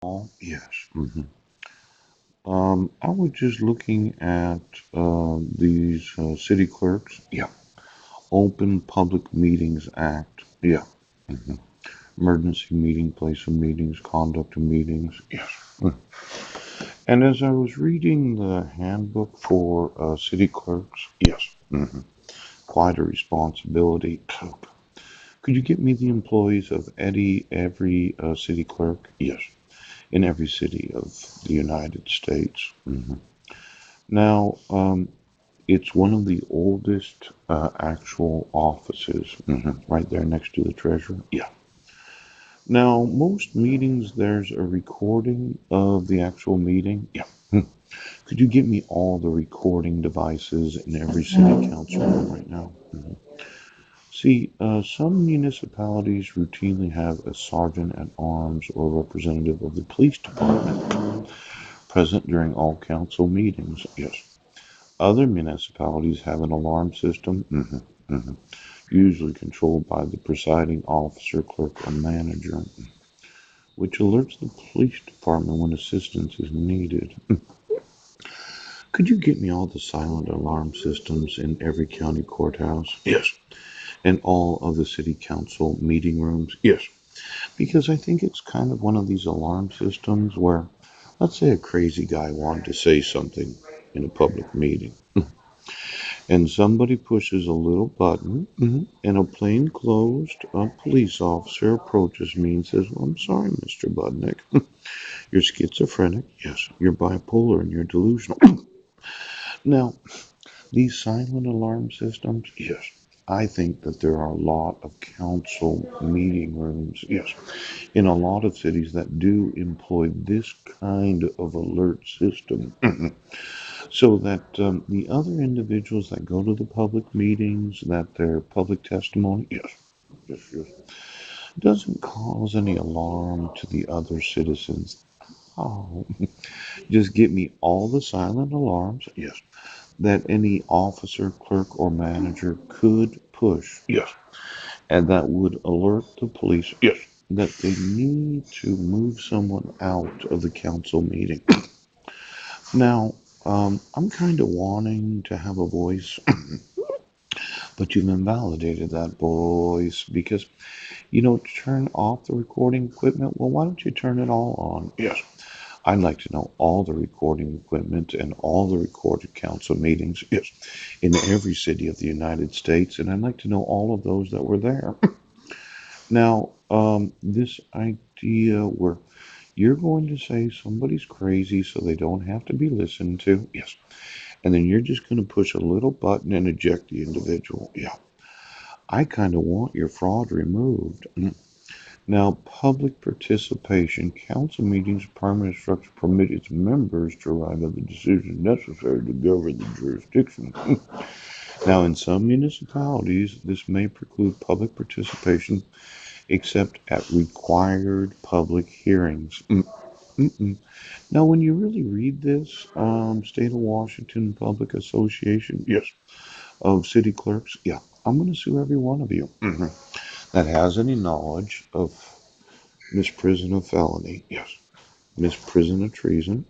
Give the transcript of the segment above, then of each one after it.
call? Yes. I was just looking at these city clerks, Yeah. Open Public Meetings Act, Yeah. hmm emergency meeting, place of meetings, conduct of meetings. Yes. And as I was reading the handbook for city clerks, Yes. hmm quite a responsibility. Could you get me the employees of every city clerk Yes. in every city of the United States? Now, it's one of the oldest actual offices, right there next to the treasurer. Yeah. Now, most meetings, there's a recording of the actual meeting. Yeah. Could you get me all the recording devices in every city council room right now? See, some municipalities routinely have a sergeant at arms or representative of the police department present during all council meetings. Yes. Other municipalities have an alarm system, usually controlled by the presiding officer, clerk, or manager, which alerts the police department when assistance is needed. Could you get me all the silent alarm systems in every county courthouse Yes. and all of the city council meeting rooms? Yes. Because I think it's kind of one of these alarm systems where, let's say, a crazy guy wanted to say something in a public meeting, and somebody pushes a little button, and a plainclothes police officer approaches me and says, "Well, I'm sorry, Mr. Budnick. You're schizophrenic. Yes, you're bipolar and you're delusional." Now, these silent alarm systems, Yes. I think that there are a lot of council meeting rooms Yes. in a lot of cities that do employ this kind of alert system so that the other individuals that go to the public meetings, that their public testimony Yes. Yes. Yes. doesn't cause any alarm to the other citizens. Oh, just get me all the silent alarms Yes. that any officer, clerk, or manager could push, Yes. and that would alert the police Yes. that they need to move someone out of the council meeting. Now, I'm kind of wanting to have a voice, but you've invalidated that voice because, to turn off the recording equipment, well, why don't you turn it all on? Yes. I'd like to know all the recording equipment and all the recorded council meetings Yes. in every city of the United States, and I'd like to know all of those that were there. Now, this idea where you're going to say somebody's crazy so they don't have to be listened to, Yes. and then you're just going to push a little button and eject the individual. Yeah. I kind of want your fraud removed. Now, public participation. Council meetings' primary structure permit its members to arrive at the decisions necessary to govern the jurisdiction. Now, in some municipalities, this may preclude public participation except at required public hearings. Mm-mm. Now, when you really read this, State of Washington Public Association Yes. of City Clerks, yeah, I'm going to sue every one of you that has any knowledge of misprision of felony, Yes. misprision of treason.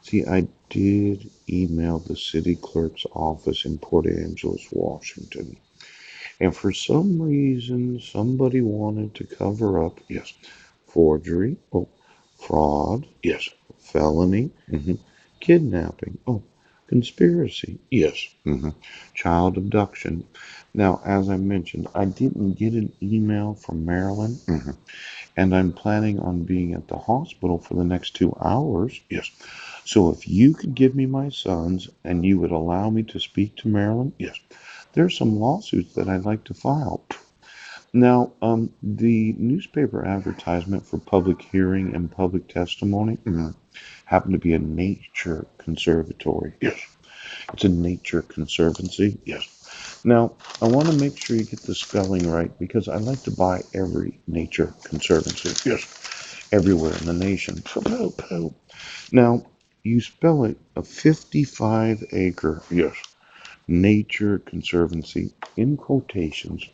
See, I did email the city clerk's office in Port Angeles, Washington. And for some reason, somebody wanted to cover up, Yes. forgery, fraud, Yes. felony, kidnapping, conspiracy, Yes. child abduction. Now, as I mentioned, I didn't get an email from Maryland, and I'm planning on being at the hospital for the next 2 hours. Yes. So if you could give me my sons and you would allow me to speak to Maryland, Yes. there's some lawsuits that I'd like to file. Now, the newspaper advertisement for public hearing and public testimony happened to be a nature conservatory. Yes. It's a nature conservancy. Yes. Now, I want to make sure you get the spelling right because I like to buy every nature conservancy Yes. everywhere in the nation. Now, you spell it a 55-acre Yes. nature conservancy in quotations.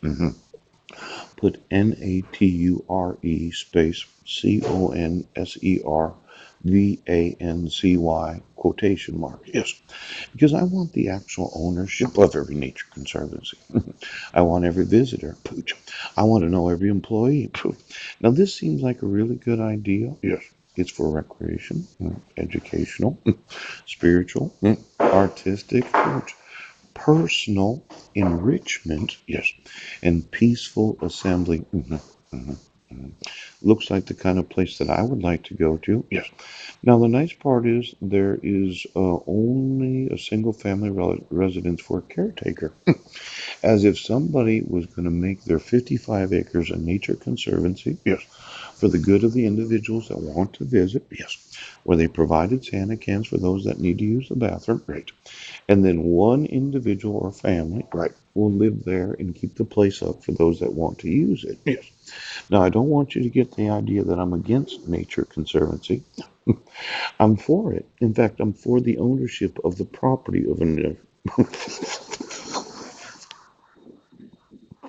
Put NATURE space CONSERVANCY quotation mark. Yes, because I want the actual ownership of every nature conservancy. I want every visitor. Pooch. I want to know every employee. Pooch. Now, this seems like a really good idea. Yes. It's for recreation, educational, spiritual, artistic, personal enrichment, yes, and peaceful assembly. Mhm. Looks like the kind of place that I would like to go to. Yes. Now, the nice part is there is only a single family residence for a caretaker, as if somebody was going to make their 55 acres a nature conservancy. Yes. For the good of the individuals that want to visit. Yes. Where they provided Santa cans for those that need to use the bathroom. Right. And then one individual or family, right, will live there and keep the place up for those that want to use it. Yes. Now, I don't want you to get the idea that I'm against Nature Conservancy. I'm for it. In fact, I'm for the ownership of the property of a